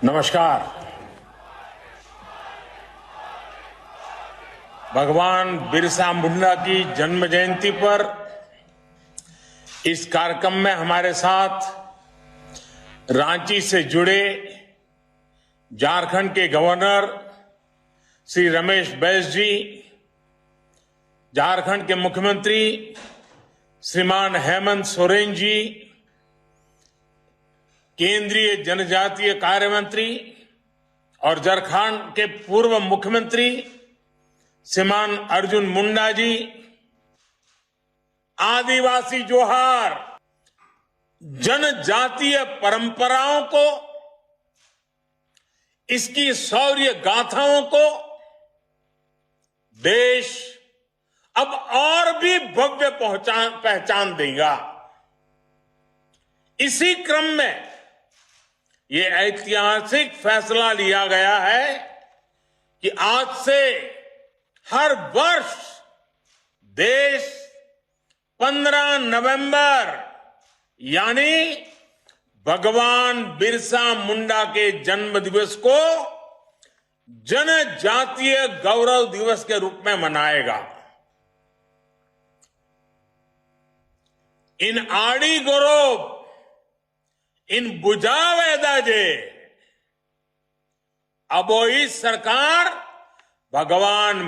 नमस्कार। भगवान बिरसा मुंडा की जन्म जयंती पर इस कार्यक्रम में हमारे साथ रांची से जुड़े झारखंड के गवर्नर श्री रमेश बैस जी, झारखंड के मुख्यमंत्री श्रीमान हेमंत सोरेन जी, केंद्रीय जनजातीय कार्य मंत्री और झारखंड के पूर्व मुख्यमंत्री श्रीमान अर्जुन मुंडा जी, आदिवासी जोहार, जनजातीय परंपराओं को, इसकी शौर्य गाथाओं को देश अब और भी भव्य पहचान देगा। इसी क्रम में ये ऐतिहासिक फैसला लिया गया है कि आज से हर वर्ष देश 15 नवंबर यानी भगवान बिरसा मुंडा के जन्म दिवस को जनजातीय गौरव दिवस के रूप में मनाएगा। इन आड़ी गौरव, इन बुझावेदाजे अबोई सरकार भगवान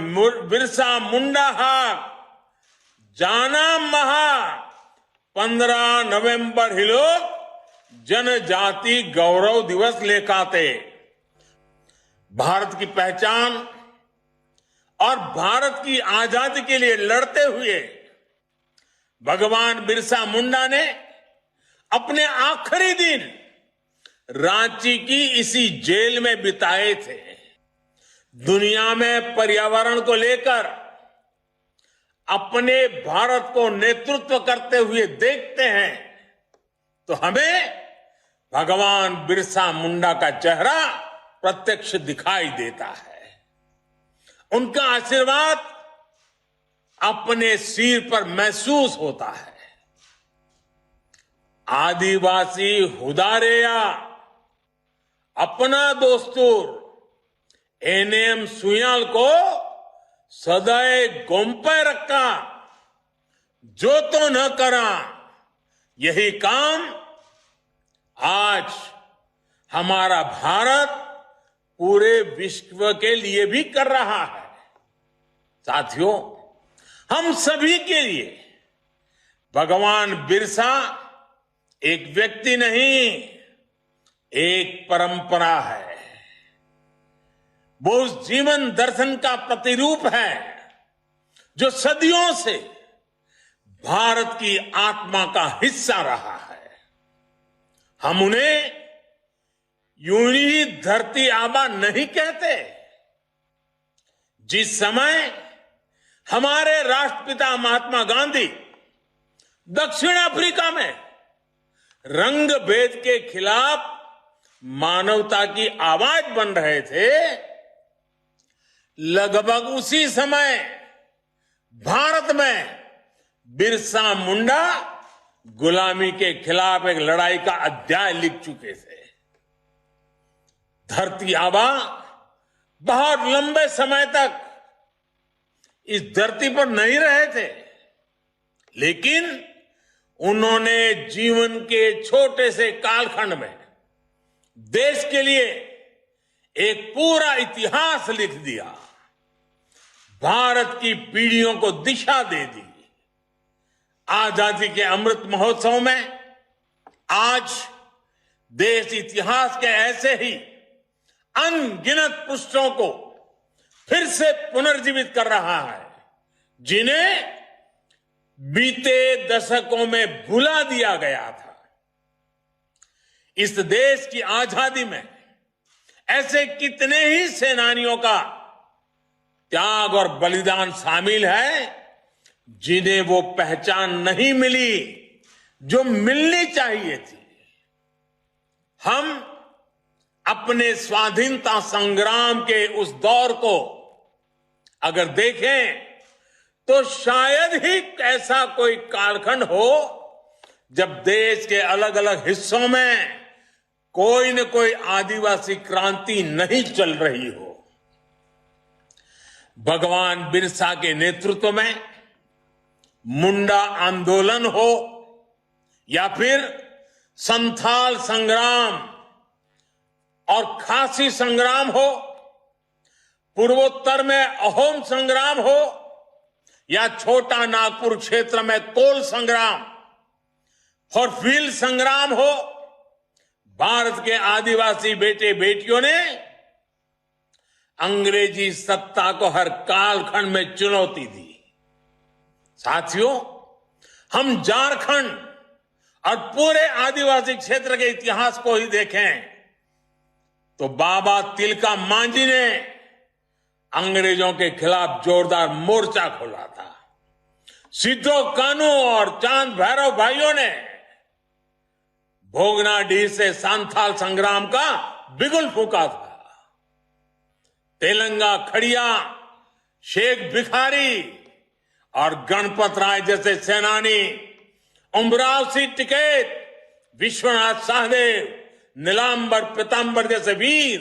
बिरसा मुंडा हाक जाना महा 15 नवंबर हिलो जनजाति गौरव दिवस लेकाते। भारत की पहचान और भारत की आजादी के लिए लड़ते हुए भगवान बिरसा मुंडा ने अपने आखिरी दिन रांची की इसी जेल में बिताए थे। दुनिया में पर्यावरण को लेकर अपने भारत को नेतृत्व करते हुए देखते हैं तो हमें भगवान बिरसा मुंडा का चेहरा प्रत्यक्ष दिखाई देता है। उनका आशीर्वाद अपने सिर पर महसूस होता है। आदिवासी हुदारेया अपना दोस्तूर एनएम सुयाल को सदैव गोंपे रखा, जो तो न करा। यही काम आज हमारा भारत पूरे विश्व के लिए भी कर रहा है। साथियों, हम सभी के लिए भगवान बिरसा एक व्यक्ति नहीं, एक परंपरा है। वो उस जीवन दर्शन का प्रतिरूप है जो सदियों से भारत की आत्मा का हिस्सा रहा है। हम उन्हें यूं ही धरती आबा नहीं कहते। जिस समय हमारे राष्ट्रपिता महात्मा गांधी दक्षिण अफ्रीका में रंग भेद के खिलाफ मानवता की आवाज बन रहे थे, लगभग उसी समय भारत में बिरसा मुंडा गुलामी के खिलाफ एक लड़ाई का अध्याय लिख चुके थे। धरती आबा बहुत लंबे समय तक इस धरती पर नहीं रहे थे, लेकिन उन्होंने जीवन के छोटे से कालखंड में देश के लिए एक पूरा इतिहास लिख दिया, भारत की पीढ़ियों को दिशा दे दी। आजादी के अमृत महोत्सव में आज देश इतिहास के ऐसे ही अनगिनत पृष्ठों को फिर से पुनर्जीवित कर रहा है, जिन्हें बीते दशकों में भुला दिया गया था। इस देश की आजादी में ऐसे कितने ही सेनानियों का त्याग और बलिदान शामिल है, जिन्हें वो पहचान नहीं मिली जो मिलनी चाहिए थी। हम अपने स्वाधीनता संग्राम के उस दौर को अगर देखें तो शायद ही ऐसा कोई कालखंड हो जब देश के अलग अलग हिस्सों में कोई न कोई आदिवासी क्रांति नहीं चल रही हो। भगवान बिरसा के नेतृत्व में मुंडा आंदोलन हो या फिर संथाल संग्राम और खासी संग्राम हो, पूर्वोत्तर में अहोम संग्राम हो या छोटा नागपुर क्षेत्र में कोल संग्राम और फील्ड संग्राम हो, भारत के आदिवासी बेटे बेटियों ने अंग्रेजी सत्ता को हर कालखंड में चुनौती दी। साथियों, हम झारखंड और पूरे आदिवासी क्षेत्र के इतिहास को ही देखें तो बाबा तिलका मांझी ने अंग्रेजों के खिलाफ जोरदार मोर्चा खोला था। सिद्धो कान्हू और चांद भैरव भाइयों ने भोगनाडीह से सांथाल संग्राम का बिगुल फूंका था। तेलंगा खड़िया, शेख भिखारी और गणपत राय जैसे सेनानी, उमराव सिंह टिकैत, विश्वनाथ सहदेव, नीलांबर पीतांबर जैसे वीर,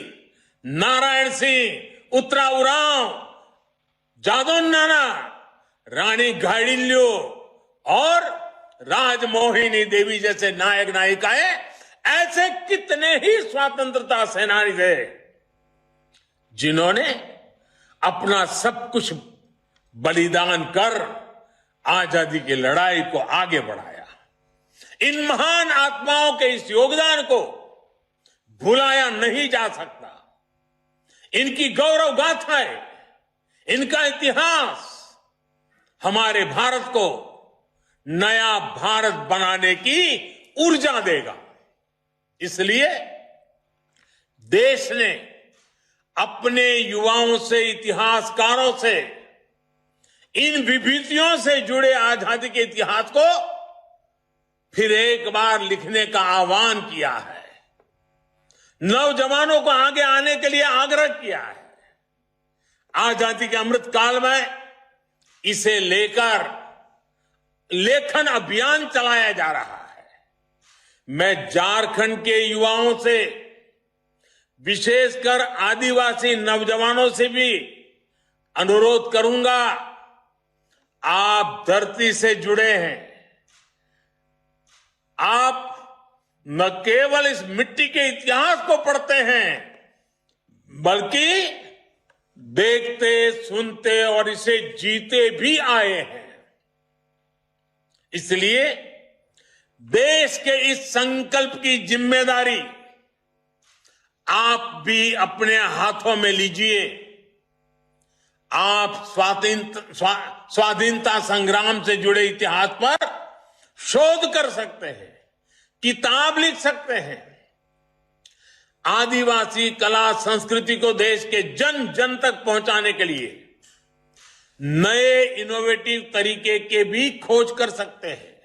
नारायण सिंह, उत्तरा उरांव, जादव नाना, रानी घाडिल्यो और राजमोहिनी देवी जैसे नायक नायिकाएं, ऐसे कितने ही स्वतंत्रता सेनानी थे जिन्होंने अपना सब कुछ बलिदान कर आजादी की लड़ाई को आगे बढ़ाया। इन महान आत्माओं के इस योगदान को भुलाया नहीं जा सकता। इनकी गौरव गाथाएं, इनका इतिहास हमारे भारत को नया भारत बनाने की ऊर्जा देगा। इसलिए देश ने अपने युवाओं से, इतिहासकारों से इन विभूतियों से जुड़े आजादी के इतिहास को फिर एक बार लिखने का आह्वान किया है। नौजवानों को आगे आने के लिए आग्रह किया है। आजादी के अमृत काल में इसे लेकर लेखन अभियान चलाया जा रहा है। मैं झारखंड के युवाओं से, विशेषकर आदिवासी नौजवानों से भी अनुरोध करूंगा, आप धरती से जुड़े हैं। आप न केवल इस मिट्टी के इतिहास को पढ़ते हैं, बल्कि देखते, सुनते और इसे जीते भी आए हैं। इसलिए देश के इस संकल्प की जिम्मेदारी आप भी अपने हाथों में लीजिए। आप स्वाधीनता संग्राम से जुड़े इतिहास पर शोध कर सकते हैं, किताब लिख सकते हैं। आदिवासी कला संस्कृति को देश के जन जन तक पहुंचाने के लिए नए इनोवेटिव तरीके के भी खोज कर सकते हैं।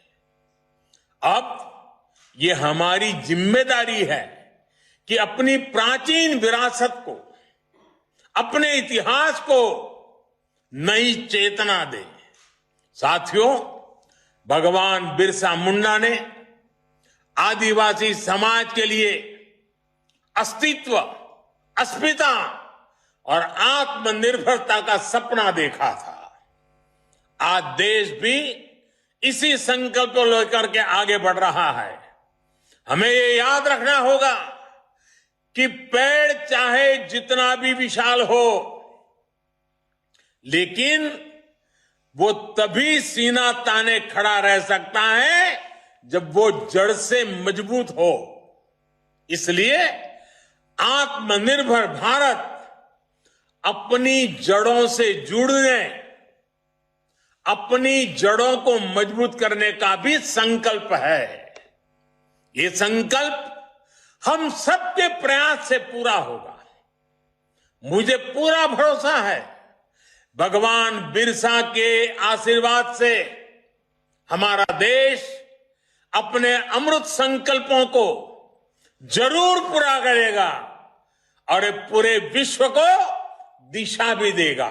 अब ये हमारी जिम्मेदारी है कि अपनी प्राचीन विरासत को, अपने इतिहास को नई चेतना दें। साथियों, भगवान बिरसा मुंडा ने आदिवासी समाज के लिए अस्तित्व, अस्मिता और आत्मनिर्भरता का सपना देखा था। आज देश भी इसी संकल्प को लेकर के आगे बढ़ रहा है। हमें ये याद रखना होगा कि पेड़ चाहे जितना भी विशाल हो, लेकिन वो तभी सीना ताने खड़ा रह सकता है जब वो जड़ से मजबूत हो। इसलिए आत्मनिर्भर भारत अपनी जड़ों से जुड़ने, अपनी जड़ों को मजबूत करने का भी संकल्प है। ये संकल्प हम सबके प्रयास से पूरा होगा। मुझे पूरा भरोसा है, भगवान बिरसा के आशीर्वाद से हमारा देश अपने अमृत संकल्पों को जरूर पूरा करेगा और पूरे विश्व को दिशा भी देगा।